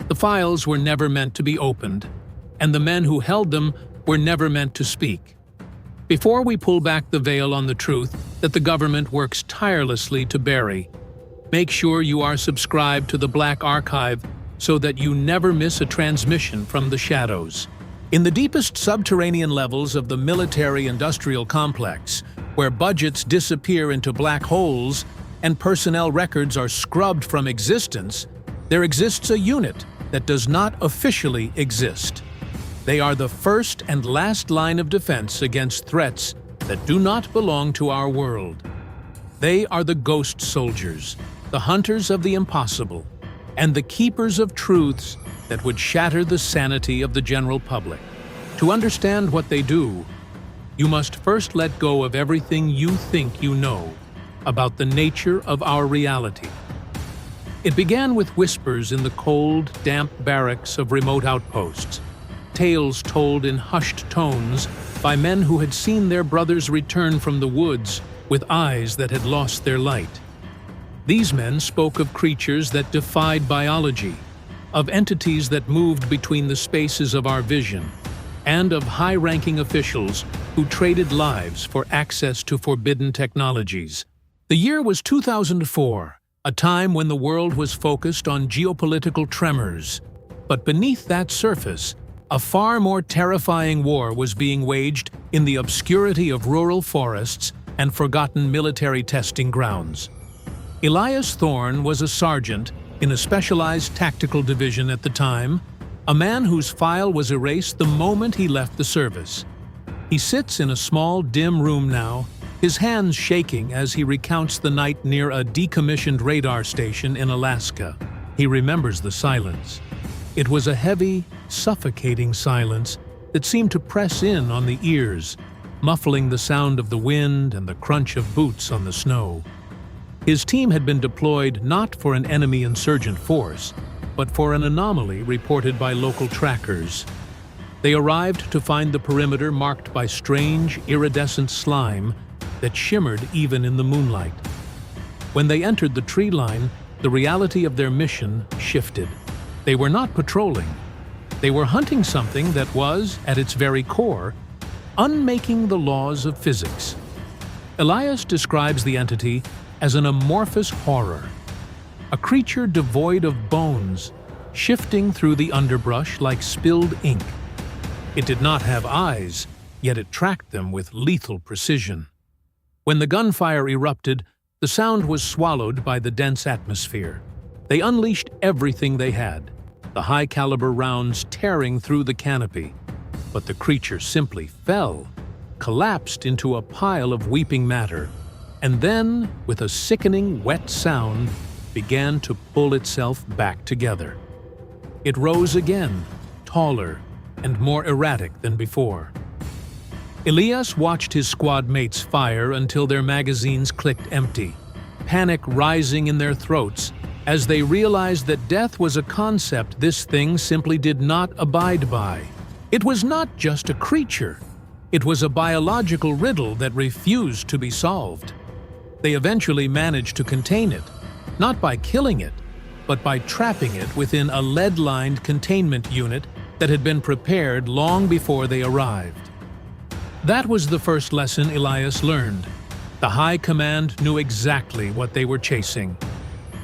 The files were never meant to be opened, and the men who held them were never meant to speak. Before we pull back the veil on the truth that the government works tirelessly to bury, make sure you are subscribed to the Black Archive so that you never miss a transmission from the shadows. In the deepest subterranean levels of the military-industrial complex, where budgets disappear into black holes and personnel records are scrubbed from existence, there exists a unit that does not officially exist. They are the first and last line of defense against threats that do not belong to our world. They are the ghost soldiers, the hunters of the impossible, and the keepers of truths that would shatter the sanity of the general public. To understand what they do, you must first let go of everything you think you know about the nature of our reality. It began with whispers in the cold, damp barracks of remote outposts, tales told in hushed tones by men who had seen their brothers return from the woods with eyes that had lost their light. These men spoke of creatures that defied biology, of entities that moved between the spaces of our vision, and of high-ranking officials who traded lives for access to forbidden technologies. The year was 2004, a time when the world was focused on geopolitical tremors. But beneath that surface, a far more terrifying war was being waged in the obscurity of rural forests and forgotten military testing grounds. Elias Thorne was a sergeant in a specialized tactical division at the time, a man whose file was erased the moment he left the service. He sits in a small, dim room now, his hands shaking as he recounts the night near a decommissioned radar station in Alaska. He remembers the silence. It was a heavy, suffocating silence that seemed to press in on the ears, muffling the sound of the wind and the crunch of boots on the snow. His team had been deployed not for an enemy insurgent force, but for an anomaly reported by local trackers. They arrived to find the perimeter marked by strange, iridescent slime that shimmered even in the moonlight. When they entered the tree line, the reality of their mission shifted. They were not patrolling. They were hunting something that was, at its very core, unmaking the laws of physics. Elias describes the entity as an amorphous horror, a creature devoid of bones, shifting through the underbrush like spilled ink. It did not have eyes, yet it tracked them with lethal precision. When the gunfire erupted, the sound was swallowed by the dense atmosphere. They unleashed everything they had, the high-caliber rounds tearing through the canopy. But the creature simply fell, collapsed into a pile of weeping matter, and then, with a sickening, wet sound, began to pull itself back together. It rose again, taller and more erratic than before. Elias watched his squad mates fire until their magazines clicked empty, panic rising in their throats as they realized that death was a concept this thing simply did not abide by. It was not just a creature. It was a biological riddle that refused to be solved. They eventually managed to contain it, not by killing it, but by trapping it within a lead-lined containment unit that had been prepared long before they arrived. That was the first lesson Elias learned. The High Command knew exactly what they were chasing.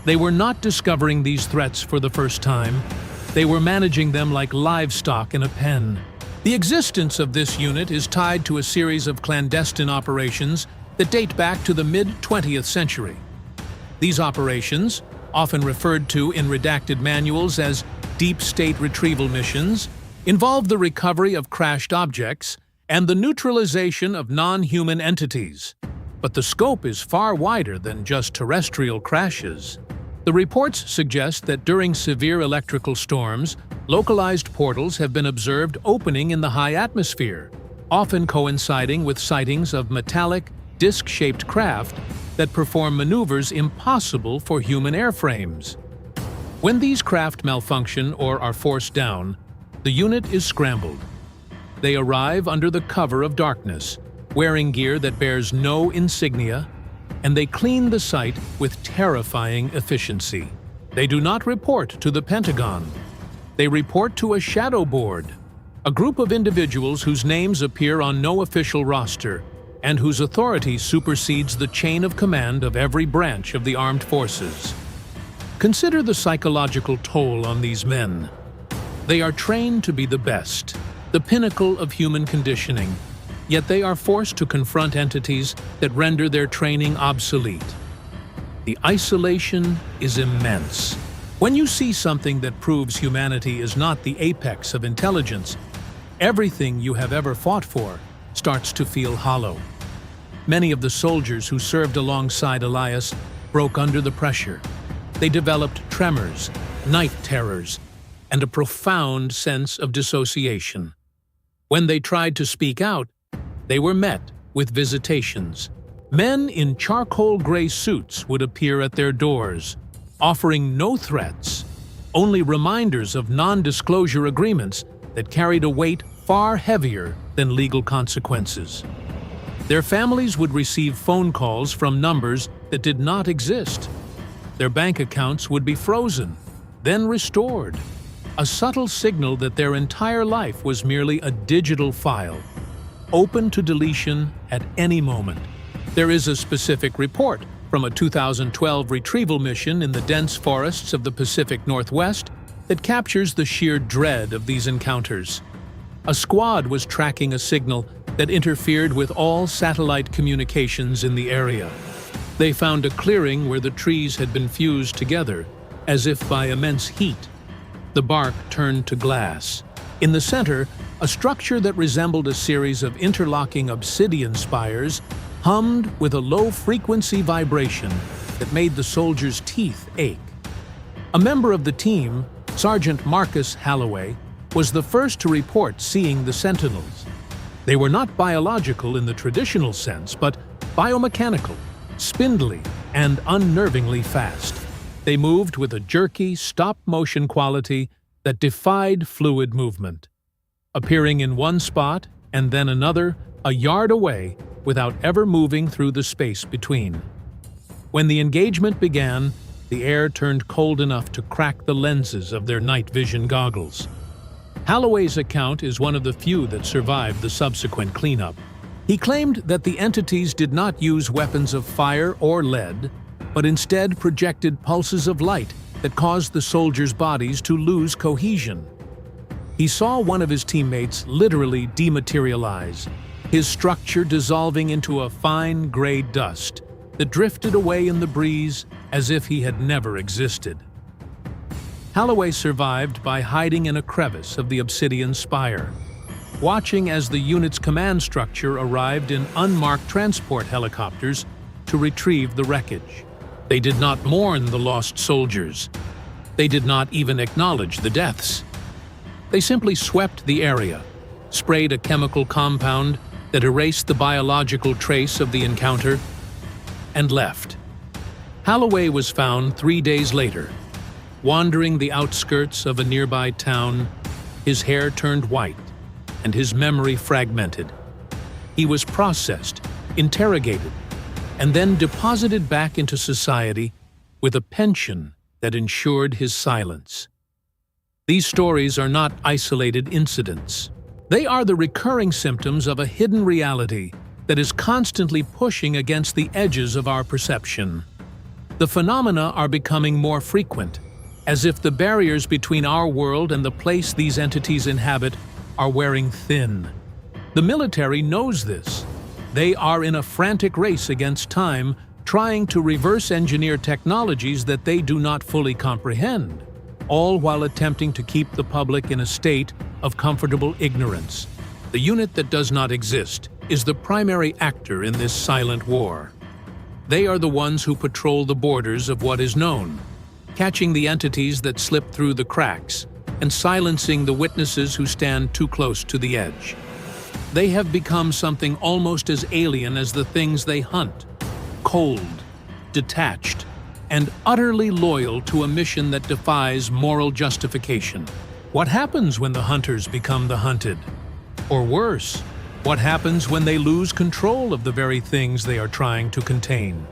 They were not discovering these threats for the first time. They were managing them like livestock in a pen. The existence of this unit is tied to a series of clandestine operations that date back to the mid-20th century. These operations, often referred to in redacted manuals as deep state retrieval missions, involve the recovery of crashed objects and the neutralization of non-human entities. But the scope is far wider than just terrestrial crashes. The reports suggest that during severe electrical storms, localized portals have been observed opening in the high atmosphere, often coinciding with sightings of metallic, disc-shaped craft that perform maneuvers impossible for human airframes. When these craft malfunction or are forced down, the unit is scrambled. They arrive under the cover of darkness, wearing gear that bears no insignia, and they clean the site with terrifying efficiency. They do not report to the Pentagon. They report to a shadow board, a group of individuals whose names appear on no official roster and whose authority supersedes the chain of command of every branch of the armed forces. Consider the psychological toll on these men. They are trained to be the best, the pinnacle of human conditioning, yet they are forced to confront entities that render their training obsolete. The isolation is immense. When you see something that proves humanity is not the apex of intelligence, everything you have ever fought for starts to feel hollow. Many of the soldiers who served alongside Elias broke under the pressure. They developed tremors, night terrors, and a profound sense of dissociation. When they tried to speak out, they were met with visitations. Men in charcoal gray suits would appear at their doors, offering no threats, only reminders of non-disclosure agreements that carried a weight far heavier than legal consequences. Their families would receive phone calls from numbers that did not exist. Their bank accounts would be frozen, then restored, a subtle signal that their entire life was merely a digital file, open to deletion at any moment. There is a specific report from a 2012 retrieval mission in the dense forests of the Pacific Northwest that captures the sheer dread of these encounters. A squad was tracking a signal that interfered with all satellite communications in the area. They found a clearing where the trees had been fused together, as if by immense heat. The bark turned to glass. In the center, a structure that resembled a series of interlocking obsidian spires hummed with a low-frequency vibration that made the soldiers' teeth ache. A member of the team, Sergeant Marcus Halloway, was the first to report seeing the sentinels. They were not biological in the traditional sense, but biomechanical, spindly, and unnervingly fast. They moved with a jerky, stop-motion quality that defied fluid movement, appearing in one spot and then another, a yard away, without ever moving through the space between. When the engagement began, the air turned cold enough to crack the lenses of their night vision goggles. Halloway's account is one of the few that survived the subsequent cleanup. He claimed that the entities did not use weapons of fire or lead, but instead projected pulses of light that caused the soldiers' bodies to lose cohesion. He saw one of his teammates literally dematerialize, his structure dissolving into a fine gray dust that drifted away in the breeze as if he had never existed. Halloway survived by hiding in a crevice of the obsidian spire, watching as the unit's command structure arrived in unmarked transport helicopters to retrieve the wreckage. They did not mourn the lost soldiers. They did not even acknowledge the deaths. They simply swept the area, sprayed a chemical compound that erased the biological trace of the encounter, and left. Halloway was found 3 days later, wandering the outskirts of a nearby town, his hair turned white and his memory fragmented. He was processed, interrogated, and then deposited back into society with a pension that ensured his silence. These stories are not isolated incidents. They are the recurring symptoms of a hidden reality that is constantly pushing against the edges of our perception. The phenomena are becoming more frequent, as if the barriers between our world and the place these entities inhabit are wearing thin. The military knows this. They are in a frantic race against time, trying to reverse engineer technologies that they do not fully comprehend, all while attempting to keep the public in a state of comfortable ignorance. The unit that does not exist is the primary actor in this silent war. They are the ones who patrol the borders of what is known, catching the entities that slip through the cracks and silencing the witnesses who stand too close to the edge. They have become something almost as alien as the things they hunt, cold, detached, and utterly loyal to a mission that defies moral justification. What happens when the hunters become the hunted? Or worse, what happens when they lose control of the very things they are trying to contain?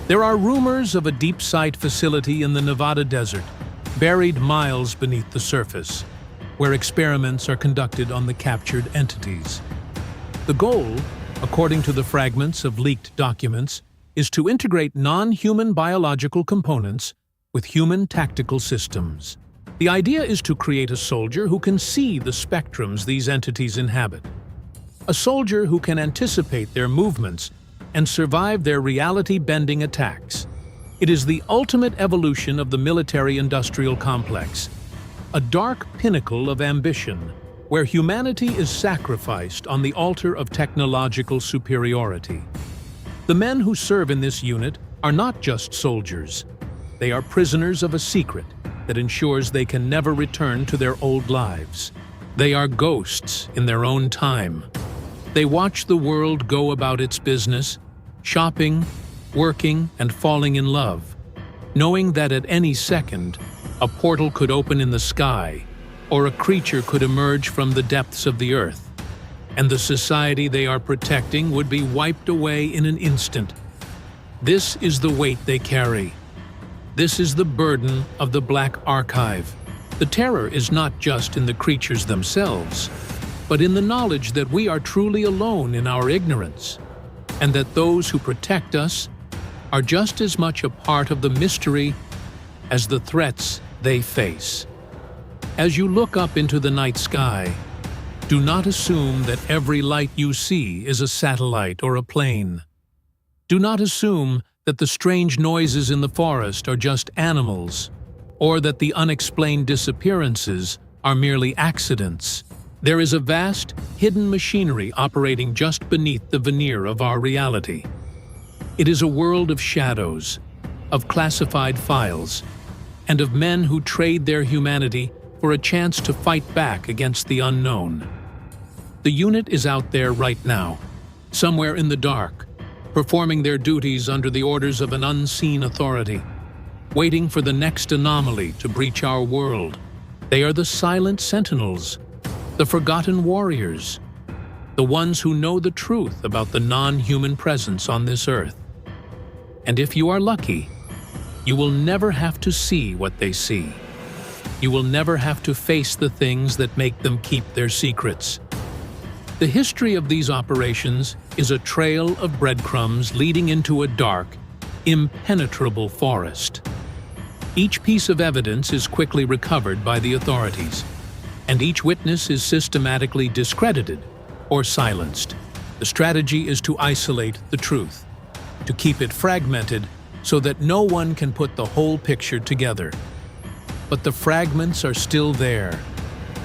There are rumors of a deep site facility in the Nevada desert buried miles beneath the surface, where experiments are conducted on the captured entities. The goal, according to the fragments of leaked documents, is to integrate non-human biological components with human tactical systems. The idea is to create a soldier who can see the spectrums these entities inhabit. A soldier who can anticipate their movements and survive their reality-bending attacks. It is the ultimate evolution of the military-industrial complex, a dark pinnacle of ambition, where humanity is sacrificed on the altar of technological superiority. The men who serve in this unit are not just soldiers. They are prisoners of a secret that ensures they can never return to their old lives. They are ghosts in their own time. They watch the world go about its business, shopping, working, and falling in love, knowing that at any second, a portal could open in the sky, or a creature could emerge from the depths of the earth, and the society they are protecting would be wiped away in an instant. This is the weight they carry. This is the burden of the Black Archive. The terror is not just in the creatures themselves, but in the knowledge that we are truly alone in our ignorance, and that those who protect us are just as much a part of the mystery as the threats they face. As you look up into the night sky, do not assume that every light you see is a satellite or a plane. Do not assume that the strange noises in the forest are just animals, or that the unexplained disappearances are merely accidents. There is a vast, hidden machinery operating just beneath the veneer of our reality. It is a world of shadows, of classified files, and of men who trade their humanity for a chance to fight back against the unknown. The unit is out there right now, somewhere in the dark, performing their duties under the orders of an unseen authority, waiting for the next anomaly to breach our world. They are the silent sentinels, the forgotten warriors, the ones who know the truth about the non-human presence on this earth. And if you are lucky, you will never have to see what they see. You will never have to face the things that make them keep their secrets. The history of these operations is a trail of breadcrumbs leading into a dark, impenetrable forest. Each piece of evidence is quickly recovered by the authorities, and each witness is systematically discredited or silenced. The strategy is to isolate the truth, to keep it fragmented so that no one can put the whole picture together. But the fragments are still there,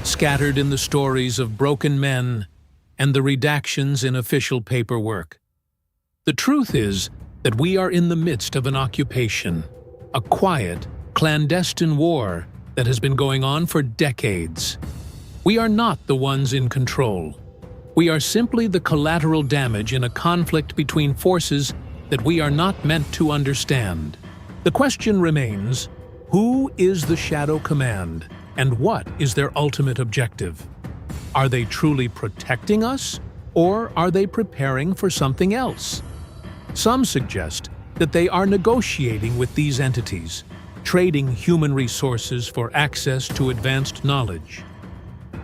scattered in the stories of broken men and the redactions in official paperwork. The truth is that we are in the midst of an occupation, a quiet, clandestine war that has been going on for decades. We are not the ones in control. We are simply the collateral damage in a conflict between forces that we are not meant to understand. The question remains, who is the Shadow Command, and what is their ultimate objective? Are they truly protecting us, or are they preparing for something else? Some suggest that they are negotiating with these entities, trading human resources for access to advanced knowledge.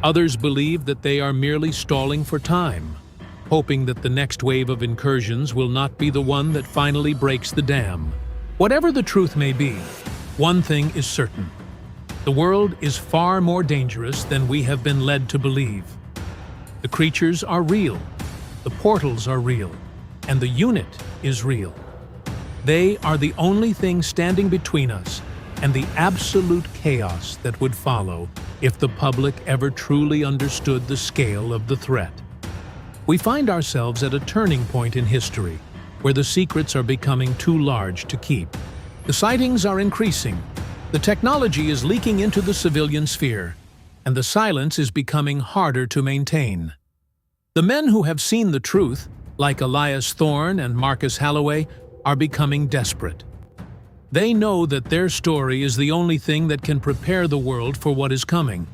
Others believe that they are merely stalling for time, hoping that the next wave of incursions will not be the one that finally breaks the dam. Whatever the truth may be, one thing is certain. The world is far more dangerous than we have been led to believe. The creatures are real, the portals are real, and the unit is real. They are the only thing standing between us and the absolute chaos that would follow if the public ever truly understood the scale of the threat. We find ourselves at a turning point in history, where the secrets are becoming too large to keep. The sightings are increasing, the technology is leaking into the civilian sphere, and the silence is becoming harder to maintain. The men who have seen the truth, like Elias Thorne and Marcus Halloway, are becoming desperate. They know that their story is the only thing that can prepare the world for what is coming.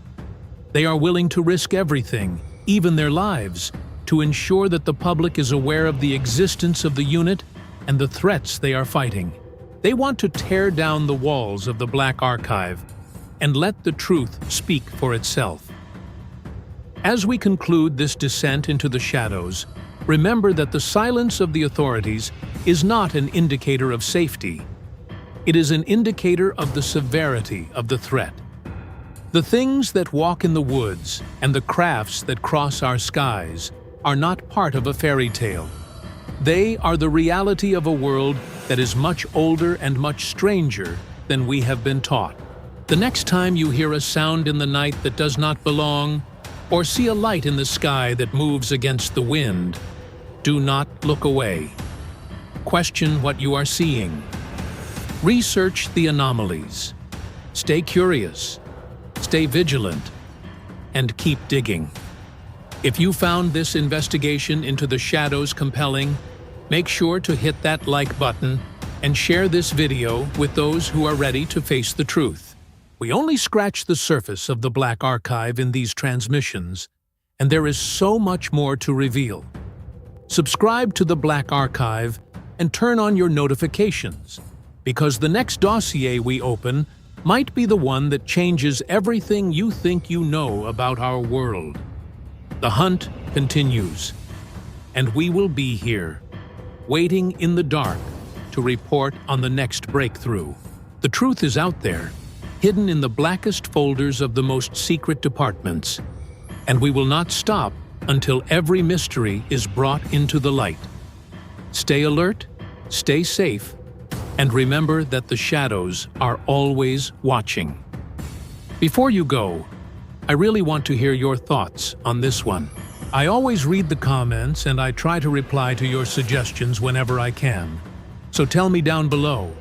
They are willing to risk everything, even their lives, to ensure that the public is aware of the existence of the unit and the threats they are fighting. They want to tear down the walls of the Black Archive, and let the truth speak for itself. As we conclude this descent into the shadows, remember that the silence of the authorities is not an indicator of safety. It is an indicator of the severity of the threat. The things that walk in the woods and the crafts that cross our skies are not part of a fairy tale. They are the reality of a world that is much older and much stranger than we have been taught. The next time you hear a sound in the night that does not belong, or see a light in the sky that moves against the wind, do not look away. Question what you are seeing. Research the anomalies. Stay curious, stay vigilant, and keep digging. If you found this investigation into the shadows compelling, make sure to hit that like button and share this video with those who are ready to face the truth. We only scratch the surface of the Black Archive in these transmissions, and there is so much more to reveal. Subscribe to the Black Archive and turn on your notifications, because the next dossier we open might be the one that changes everything you think you know about our world. The hunt continues, and we will be here, waiting in the dark to report on the next breakthrough. The truth is out there, hidden in the blackest folders of the most secret departments, and we will not stop until every mystery is brought into the light. Stay alert, stay safe, and remember that the shadows are always watching. Before you go, I really want to hear your thoughts on this one. I always read the comments and I try to reply to your suggestions whenever I can. So tell me down below,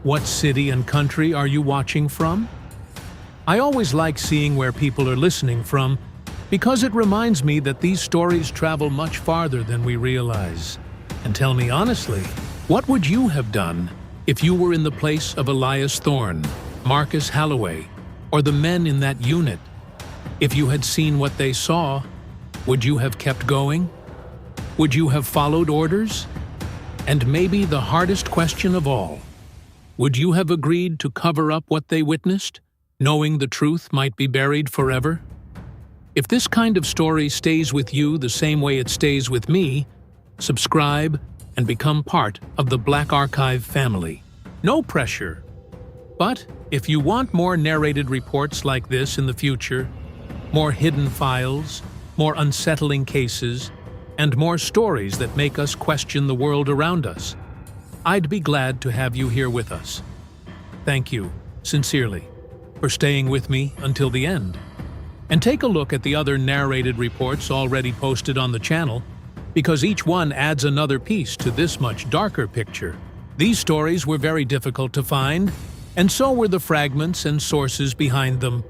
what city and country are you watching from? I always like seeing where people are listening from because it reminds me that these stories travel much farther than we realize. And tell me honestly, what would you have done if you were in the place of Elias Thorne, Marcus Halloway, or the men in that unit? If you had seen what they saw, would you have kept going? Would you have followed orders? And maybe the hardest question of all, would you have agreed to cover up what they witnessed, knowing the truth might be buried forever? If this kind of story stays with you the same way it stays with me, subscribe and become part of the Black Archive family. No pressure. But if you want more narrated reports like this in the future, more hidden files, more unsettling cases, and more stories that make us question the world around us, I'd be glad to have you here with us. Thank you, sincerely, for staying with me until the end. And take a look at the other narrated reports already posted on the channel, because each one adds another piece to this much darker picture. These stories were very difficult to find, and so were the fragments and sources behind them.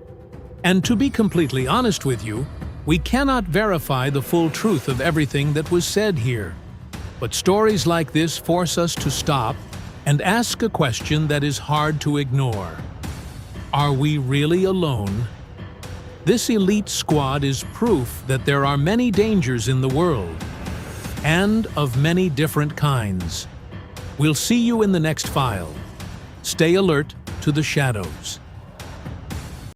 And to be completely honest with you, we cannot verify the full truth of everything that was said here. But stories like this force us to stop and ask a question that is hard to ignore. Are we really alone? This elite squad is proof that there are many dangers in the world, and of many different kinds. We'll see you in the next file. Stay alert to the shadows.